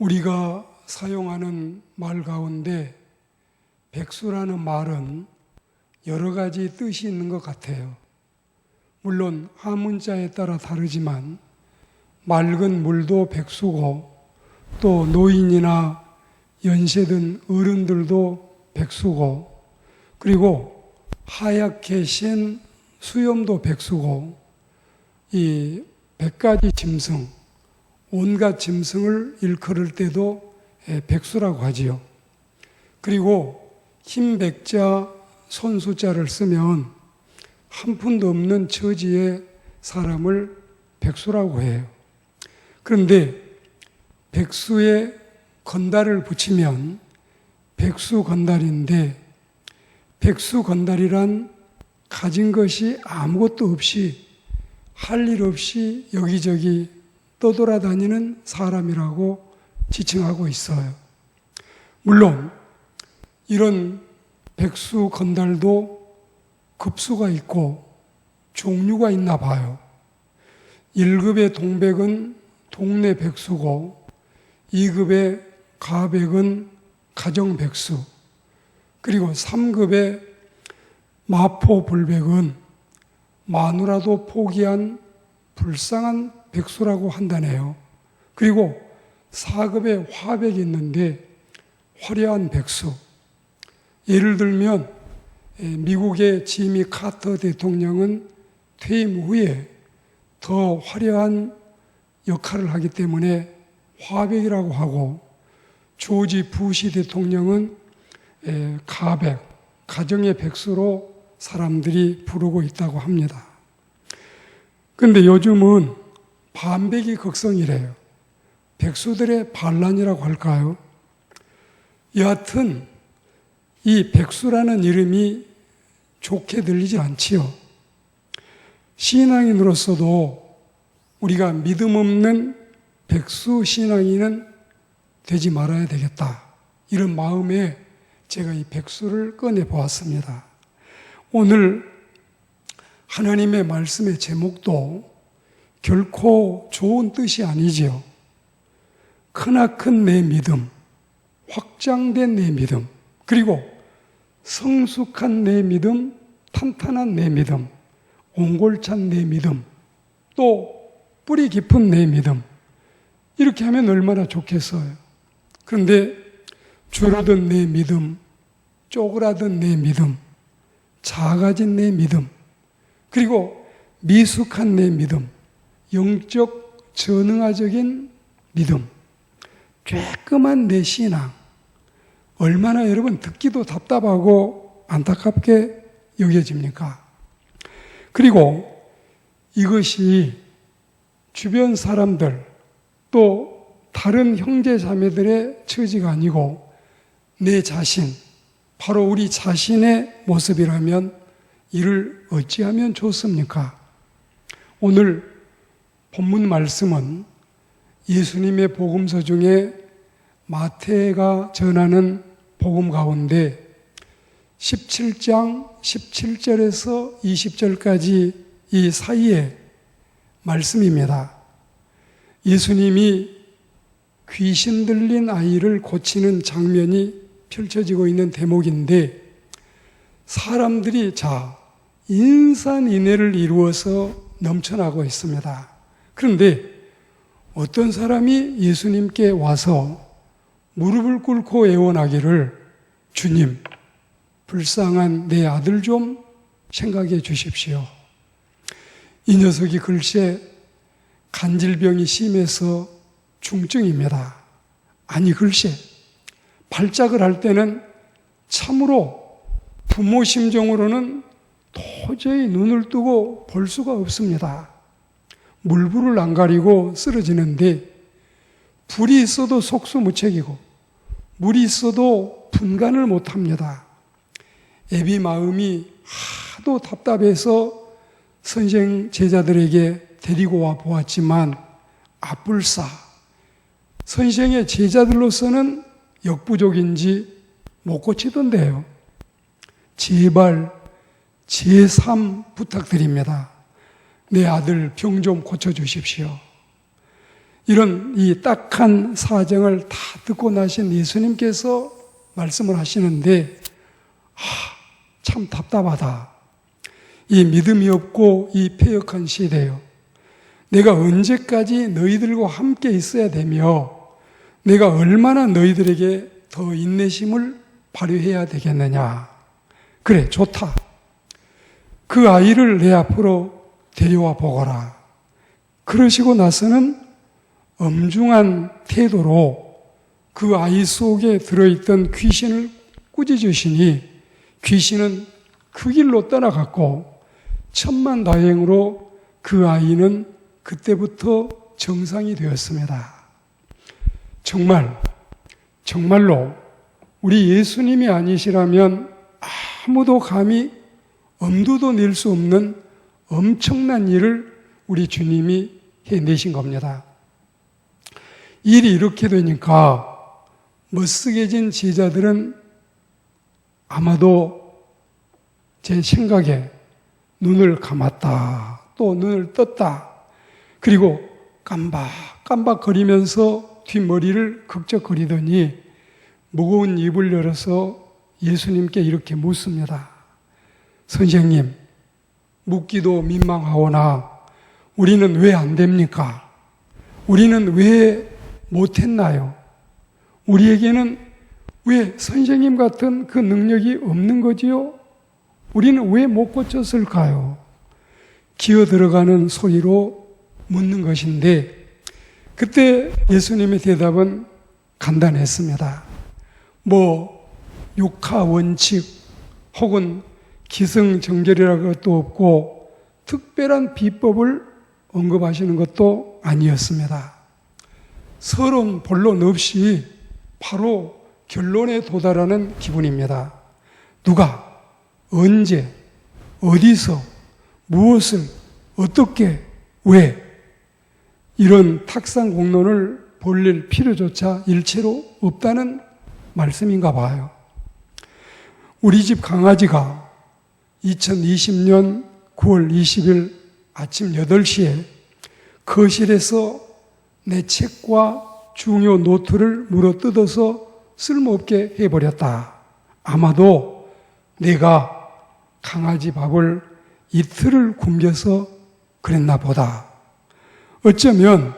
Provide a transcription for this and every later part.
우리가 사용하는 말 가운데 백수라는 말은 여러 가지 뜻이 있는 것 같아요. 물론 한문자에 따라 다르지만 맑은 물도 백수고 또 노인이나 연세든 어른들도 백수고 그리고 하얗게 신 수염도 백수고 이 100가지 짐승, 온갖 짐승을 일컬을 때도 백수라고 하지요. 그리고 흰 백자, 손수자를 쓰면 한 푼도 없는 처지의 사람을 백수라고 해요. 그런데 백수에 건달을 붙이면 백수건달인데 백수건달이란 가진 것이 아무것도 없이 할 일 없이 여기저기 떠돌아다니는 사람이라고 지칭하고 있어요. 물론 이런 백수건달도 급수가 있고 종류가 있나 봐요. 1급의 동백은 동네 백수고 2급의 가백은 가정백수 그리고 3급의 마포불백은 마누라도 포기한 불쌍한 백수라고 한다네요. 그리고 4급의 화백이 있는데 화려한 백수. 예를 들면 미국의 지미 카터 대통령은 퇴임 후에 더 화려한 역할을 하기 때문에 화백이라고 하고 조지 부시 대통령은 가백, 가정의 백수로 사람들이 부르고 있다고 합니다. 그런데 요즘은 반백이 극성이래요. 백수들의 반란이라고 할까요? 여하튼 이 백수라는 이름이 좋게 들리지 않지요. 신앙인으로서도 우리가 믿음 없는 백수 신앙인은 되지 말아야 되겠다. 이런 마음에 제가 이 백수를 꺼내 보았습니다. 오늘 하나님의 말씀의 제목도 결코 좋은 뜻이 아니지요. 크나큰 내 믿음, 확장된 내 믿음, 그리고 성숙한 내 믿음, 탄탄한 내 믿음, 옹골찬 내 믿음, 또 뿌리 깊은 내 믿음. 이렇게 하면 얼마나 좋겠어요. 그런데 줄어든 내 믿음, 쪼그라든 내 믿음, 작아진 내 믿음, 그리고 미숙한 내 믿음, 영적 전응화적인 믿음, 쬐끔한 내 신앙, 얼마나 여러분 듣기도 답답하고 안타깝게 여겨집니까? 그리고 이것이 주변 사람들 또 다른 형제 자매들의 처지가 아니고 내 자신, 바로 우리 자신의 모습이라면 이를 어찌하면 좋습니까? 오늘 본문 말씀은 예수님의 복음서 중에 마태가 전하는 복음 가운데 17장 17절에서 20절까지 이 사이의 말씀입니다. 예수님이 귀신 들린 아이를 고치는 장면이 펼쳐지고 있는 대목인데 사람들이 인산인해를 이루어서 넘쳐나고 있습니다. 그런데 어떤 사람이 예수님께 와서 무릎을 꿇고 애원하기를 주님, 불쌍한 내 아들 좀 생각해 주십시오. 이 녀석이 글쎄 간질병이 심해서 중증입니다. 아니 글쎄 발작을 할 때는 참으로 부모 심정으로는 도저히 눈을 뜨고 볼 수가 없습니다. 물불을 안 가리고 쓰러지는데 불이 있어도 속수무책이고 물이 있어도 분간을 못합니다. 애비 마음이 하도 답답해서 선생 제자들에게 데리고 와 보았지만 아뿔싸 선생의 제자들로서는 역부족인지 못 고치던데요. 제발 제3 부탁드립니다. 내 아들 병 좀 고쳐주십시오. 이런 이 딱한 사정을 다 듣고 나신 예수님께서 말씀을 하시는데, 참 답답하다. 이 믿음이 없고 이 패역한 시대요. 내가 언제까지 너희들과 함께 있어야 되며 내가 얼마나 너희들에게 더 인내심을 발휘해야 되겠느냐. 그래, 좋다. 그 아이를 내 앞으로 데려와 보거라. 그러시고 나서는 엄중한 태도로 그 아이 속에 들어있던 귀신을 꾸짖으시니 귀신은 그 길로 떠나갔고 천만다행으로 그 아이는 그때부터 정상이 되었습니다. 정말로 우리 예수님이 아니시라면 아무도 감히 엄두도 낼 수 없는 엄청난 일을 우리 주님이 해내신 겁니다. 일이 이렇게 되니까 멋쓰게진 제자들은 아마도 제 생각에 눈을 감았다, 또 눈을 떴다, 그리고 깜박깜박거리면서 뒷머리를 극적거리더니 무거운 입을 열어서 예수님께 이렇게 묻습니다. 선생님, 묻기도 민망하오나 우리는 왜 안 됩니까? 우리는 왜 못했나요? 우리에게는 왜 선생님 같은 그 능력이 없는 거지요? 우리는 왜 못 고쳤을까요? 기어 들어가는 소리로 묻는 것인데, 그때 예수님의 대답은 간단했습니다. 육하 원칙 혹은 기승전결이라는 것도 없고 특별한 비법을 언급하시는 것도 아니었습니다. 서론 본론 없이 바로 결론에 도달하는 기분입니다. 누가, 언제, 어디서, 무엇을, 어떻게, 왜, 이런 탁상 공론을 벌릴 필요조차 일체로 없다는 말씀인가 봐요. 우리 집 강아지가 2020년 9월 20일 아침 8시에 거실에서 내 책과 중요 노트를 물어뜯어서 쓸모없게 해버렸다. 아마도 내가 강아지 밥을 이틀을 굶겨서 그랬나 보다. 어쩌면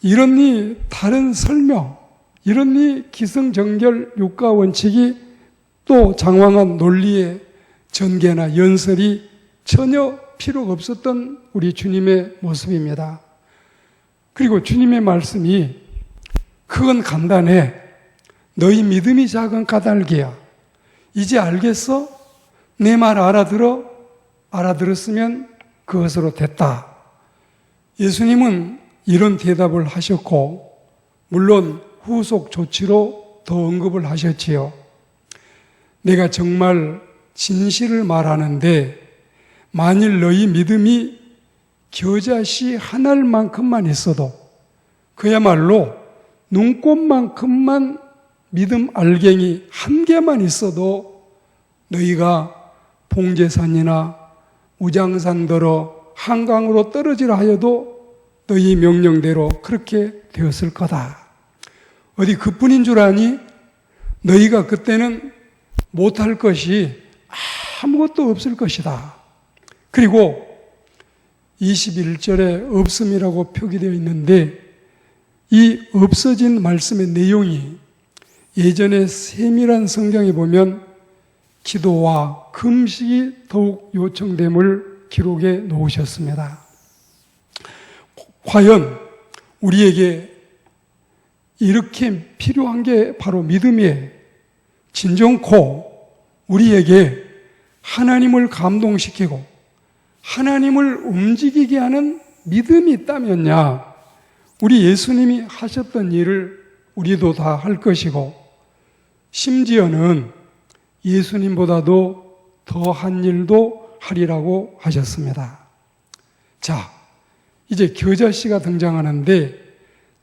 이러니 다른 설명, 이러니 기승전결 육가 원칙이 또 장황한 논리의 전개나 연설이 전혀 필요가 없었던 우리 주님의 모습입니다. 그리고 주님의 말씀이 그건 간단해. 너희 믿음이 작은 까닭이야. 이제 알겠어? 내 말 알아들어? 알아들었으면 그것으로 됐다. 예수님은 이런 대답을 하셨고, 물론 후속 조치로 더 언급을 하셨지요. 내가 정말 진실을 말하는데 만일 너희 믿음이 겨자씨 한 알만큼만 있어도, 그야말로 눈꽃만큼만 믿음 알갱이 한 개만 있어도 너희가 봉제산이나 우장산더러 한강으로 떨어지라 하여도 너희 명령대로 그렇게 되었을 거다. 어디 그뿐인 줄 아니? 너희가 그때는 못할 것이 아무것도 없을 것이다. 그리고 21절에 없음이라고 표기되어 있는데, 이 없어진 말씀의 내용이 예전에 세밀한 성경에 보면 기도와 금식이 더욱 요청됨을 기록해 놓으셨습니다. 과연 우리에게 이렇게 필요한 게 바로 믿음이에요. 진정코 우리에게 하나님을 감동시키고 하나님을 움직이게 하는 믿음이 있다면야 우리 예수님이 하셨던 일을 우리도 다 할 것이고, 심지어는 예수님보다도 더한 일도 하리라고 하셨습니다. 자, 이제 겨자씨가 등장하는데,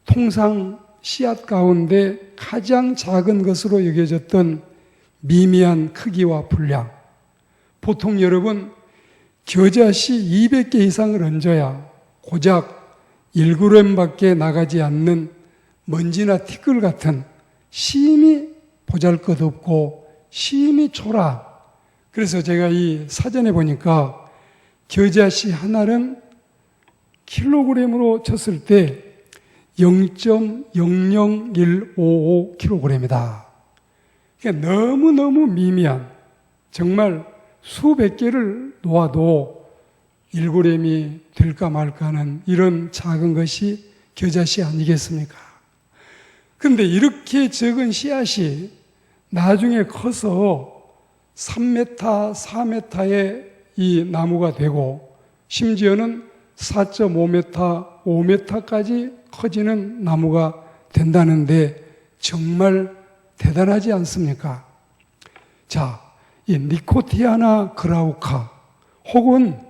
통상 씨앗 가운데 가장 작은 것으로 여겨졌던 미미한 크기와 분량, 보통 여러분 겨자씨 200개 이상을 얹어야 고작 1g밖에 나가지 않는 먼지나 티끌 같은 심히 보잘것없고 심히 초라. 그래서 제가 이 사전에 보니까 겨자씨 하나는 킬로그램으로 쳤을 때 0.00155kg이다. 그러니까 너무너무 미미한, 정말 수백 개를 놓아도 1g이 될까 말까 하는 이런 작은 것이 겨자씨 아니겠습니까? 그런데 이렇게 적은 씨앗이 나중에 커서 3m, 4m의 이 나무가 되고 심지어는 4.5m, 5m까지 커지는 나무가 된다는데 정말 대단하지 않습니까? 자, 이 니코티아나 그라우카 혹은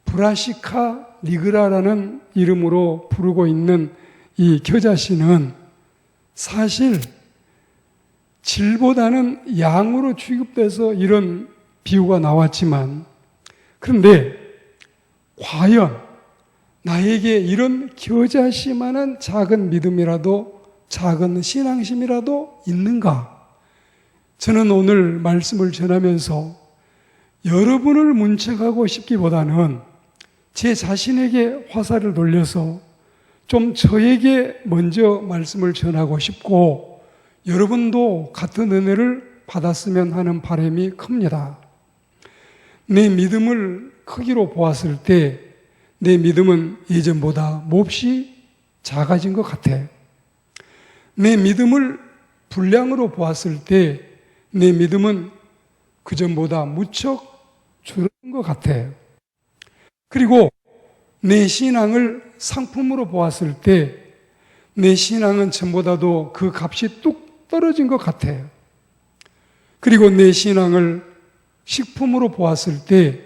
브라시카 니그라라는 이름으로 부르고 있는 이 겨자씨는 사실 질보다는 양으로 취급돼서 이런 비유가 나왔지만, 그런데 과연 나에게 이런 겨자씨만한 작은 믿음이라도, 작은 신앙심이라도 있는가? 저는 오늘 말씀을 전하면서 여러분을 문책하고 싶기보다는 제 자신에게 화살을 돌려서 좀 저에게 먼저 말씀을 전하고 싶고, 여러분도 같은 은혜를 받았으면 하는 바람이 큽니다. 내 믿음을 크기로 보았을 때 내 믿음은 예전보다 몹시 작아진 것 같아요. 내 믿음을 분량으로 보았을 때 내 믿음은 그전보다 무척 줄은 것 같아요. 그리고 내 신앙을 상품으로 보았을 때 내 신앙은 전보다도 그 값이 뚝 떨어진 것 같아요. 그리고 내 신앙을 식품으로 보았을 때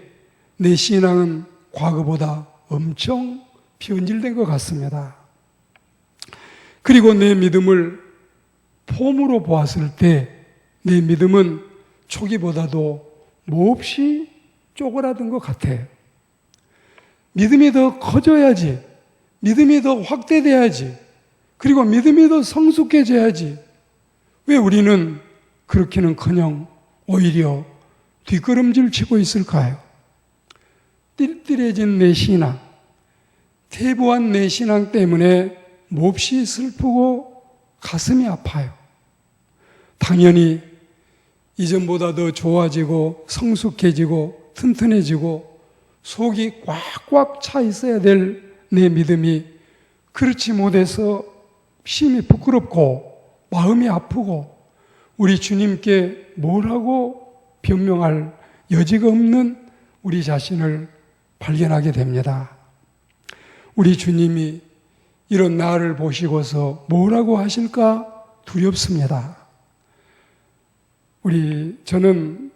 내 신앙은 과거보다 엄청 변질된 것 같습니다. 그리고 내 믿음을 폼으로 보았을 때 내 믿음은 초기보다도 몹시 쪼그라든 것 같아요. 믿음이 더 커져야지, 믿음이 더 확대돼야지, 그리고 믿음이 더 성숙해져야지. 왜 우리는 그렇게는커녕 오히려 뒷걸음질 치고 있을까요? 띨띨해진 내 신앙, 퇴보한 내 신앙 때문에 몹시 슬프고 가슴이 아파요. 당연히 이전보다 더 좋아지고 성숙해지고 튼튼해지고 속이 꽉꽉 차 있어야 될 내 믿음이 그렇지 못해서 심히 부끄럽고 마음이 아프고 우리 주님께 뭐라고 변명할 여지가 없는 우리 자신을 발견하게 됩니다. 우리 주님이 이런 나를 보시고서 뭐라고 하실까 두렵습니다. 저는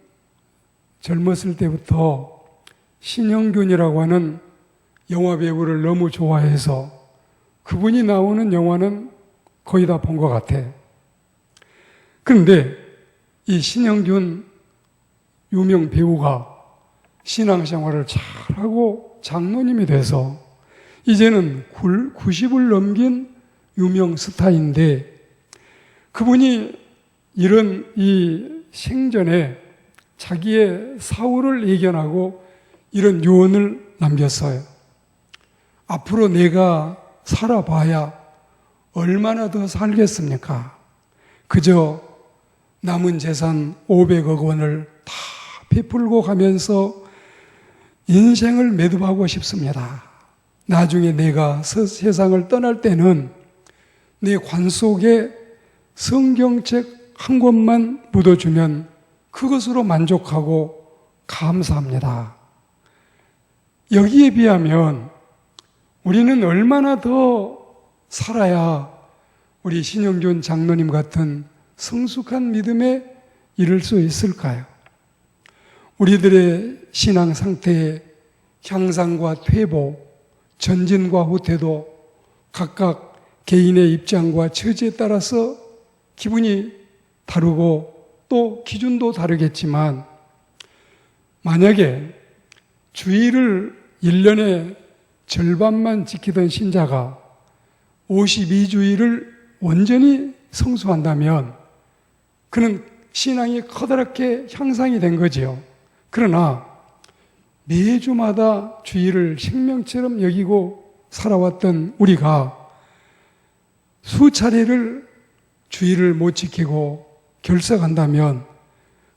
젊었을 때부터 신영균이라고 하는 영화 배우를 너무 좋아해서 그분이 나오는 영화는 거의 다 본 것 같아요. 그런데 이 신영균 유명 배우가 신앙생활을 잘하고 장로님이 돼서 이제는 90을 넘긴 유명 스타인데, 그분이 이런 이 생전에 자기의 사후를 예견하고 이런 유언을 남겼어요. 앞으로 내가 살아봐야 얼마나 더 살겠습니까? 그저 남은 재산 500억 원을 다 베풀고 가면서 인생을 매듭하고 싶습니다. 나중에 내가 세상을 떠날 때는 내 관 속에 성경책 한 권만 묻어주면 그것으로 만족하고 감사합니다. 여기에 비하면 우리는 얼마나 더 살아야 우리 신영준 장로님 같은 성숙한 믿음에 이를 수 있을까요? 우리들의 신앙 상태의 향상과 퇴보, 전진과 후퇴도 각각 개인의 입장과 처지에 따라서 기분이 다르고 또 기준도 다르겠지만, 만약에 주일을 1년에 절반만 지키던 신자가 52주일을 온전히 성수한다면 그는 신앙이 커다랗게 향상이 된 거지요. 그러나 매주마다 주일을 생명처럼 여기고 살아왔던 우리가 수차례를 주일을 못 지키고 결석한다면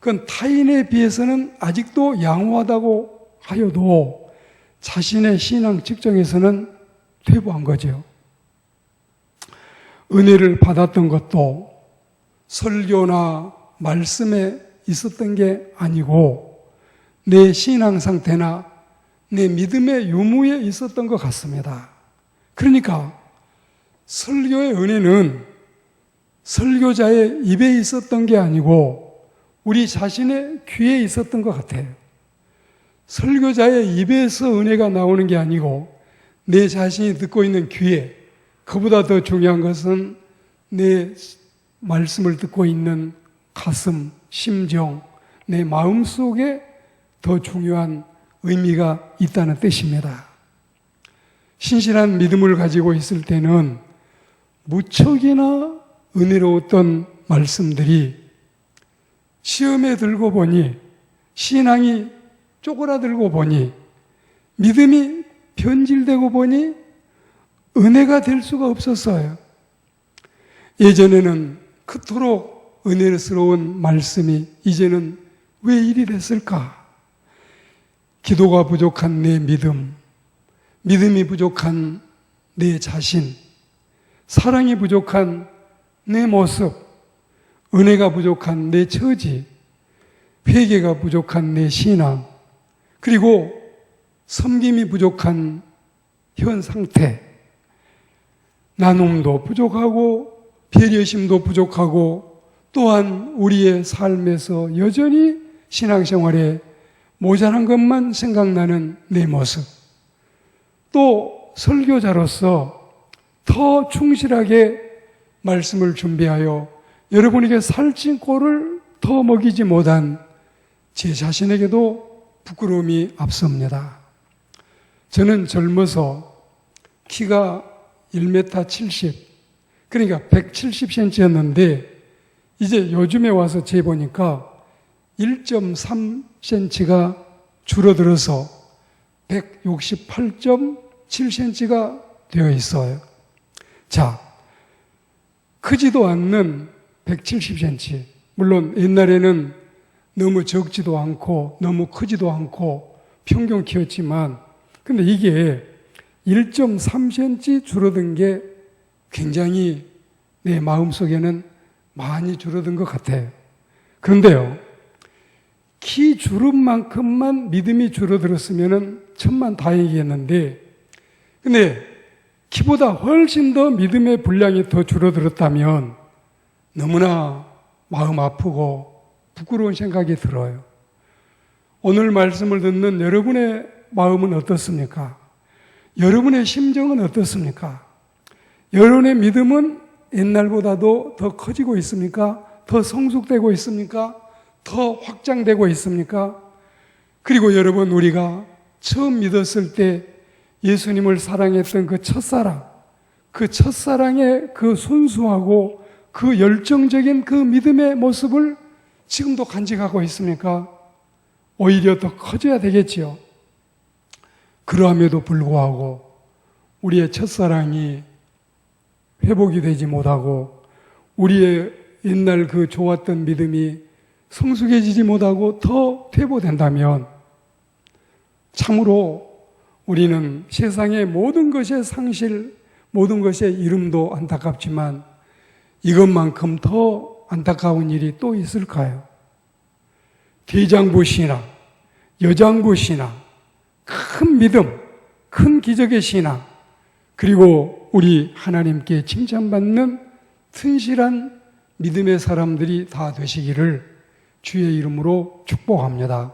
그건 타인에 비해서는 아직도 양호하다고 하여도 자신의 신앙 측정에서는 퇴보한 거죠. 은혜를 받았던 것도 설교나 말씀에 있었던 게 아니고 내 신앙 상태나 내 믿음의 유무에 있었던 것 같습니다. 그러니까 설교의 은혜는 설교자의 입에 있었던 게 아니고 우리 자신의 귀에 있었던 것 같아요. 설교자의 입에서 은혜가 나오는 게 아니고 내 자신이 듣고 있는 귀에, 그보다 더 중요한 것은 내 말씀을 듣고 있는 가슴, 심정, 내 마음 속에 더 중요한 의미가 있다는 뜻입니다. 신실한 믿음을 가지고 있을 때는 무척이나 은혜로웠던 말씀들이 시험에 들고 보니, 신앙이 쪼그라들고 보니, 믿음이 변질되고 보니 은혜가 될 수가 없었어요. 예전에는 그토록 은혜스러운 말씀이 이제는 왜 이리 됐을까? 기도가 부족한 내 믿음, 믿음이 부족한 내 자신, 사랑이 부족한 내 모습, 은혜가 부족한 내 처지, 회개가 부족한 내 신앙, 그리고 섬김이 부족한 현 상태, 나눔도 부족하고 배려심도 부족하고 또한 우리의 삶에서 여전히 신앙생활에 모자란 것만 생각나는 내 모습, 또 설교자로서 더 충실하게 말씀을 준비하여 여러분에게 살찐 꼴을 더 먹이지 못한 제 자신에게도 부끄러움이 앞섭니다. 저는 젊어서 키가 1m 70, 그러니까 170cm였는데 이제 요즘에 와서 재보니까 1.3cm가 줄어들어서 168.7cm가 되어 있어요. 자, 크지도 않는 170cm. 물론 옛날에는 너무 적지도 않고 너무 크지도 않고 평균 키였지만 근데 이게 1.3cm 줄어든 게 굉장히 내 마음속에는 많이 줄어든 것 같아요. 그런데요, 키 줄은 만큼만 믿음이 줄어들었으면 천만다행이겠는데 근데 키보다 훨씬 더 믿음의 분량이 더 줄어들었다면 너무나 마음 아프고 부끄러운 생각이 들어요. 오늘 말씀을 듣는 여러분의 마음은 어떻습니까? 여러분의 심정은 어떻습니까? 여러분의 믿음은 옛날보다도 더 커지고 있습니까? 더 성숙되고 있습니까? 더 확장되고 있습니까? 그리고 여러분, 우리가 처음 믿었을 때 예수님을 사랑했던 그 첫사랑의 그 순수하고 그 열정적인 그 믿음의 모습을 지금도 간직하고 있습니까? 오히려 더 커져야 되겠지요. 그러함에도 불구하고 우리의 첫사랑이 회복이 되지 못하고 우리의 옛날 그 좋았던 믿음이 성숙해지지 못하고 더 퇴보된다면 참으로 우리는 세상의 모든 것의 상실, 모든 것의 이름도 안타깝지만 이것만큼 더 안타까운 일이 또 있을까요? 대장부 신앙, 여장부 신앙, 큰 믿음, 큰 기적의 신앙, 그리고 우리 하나님께 칭찬받는 튼실한 믿음의 사람들이 다 되시기를 주의 이름으로 축복합니다.